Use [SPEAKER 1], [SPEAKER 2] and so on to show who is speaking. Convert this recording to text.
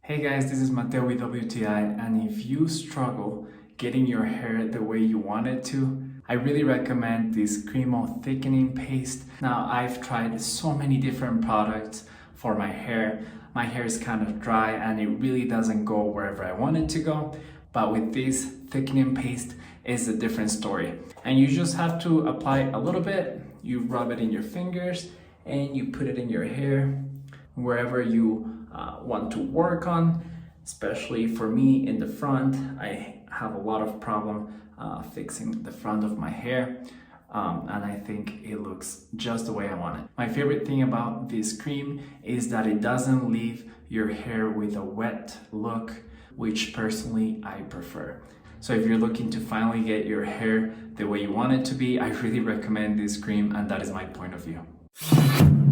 [SPEAKER 1] Hey guys, this is Mateo with WTI, and if you struggle getting your hair the way you want it to, I really recommend this Cremo thickening paste. Now, I've tried so many different products for my hair. My hair is kind of dry and it really doesn't go wherever I want it to go. But with this thickening paste, it's a different story. And you just have to apply a little bit, you rub it in your fingers, and you put it in your hair wherever you want to work on. Especially for me in the front, I have a lot of problem fixing the front of my hair, and I think it looks just the way I want it. My favorite thing about this cream is that it doesn't leave your hair with a wet look, which personally I prefer. So if you're looking to finally get your hair the way you want it to be, I really recommend this cream, and that is my point of view.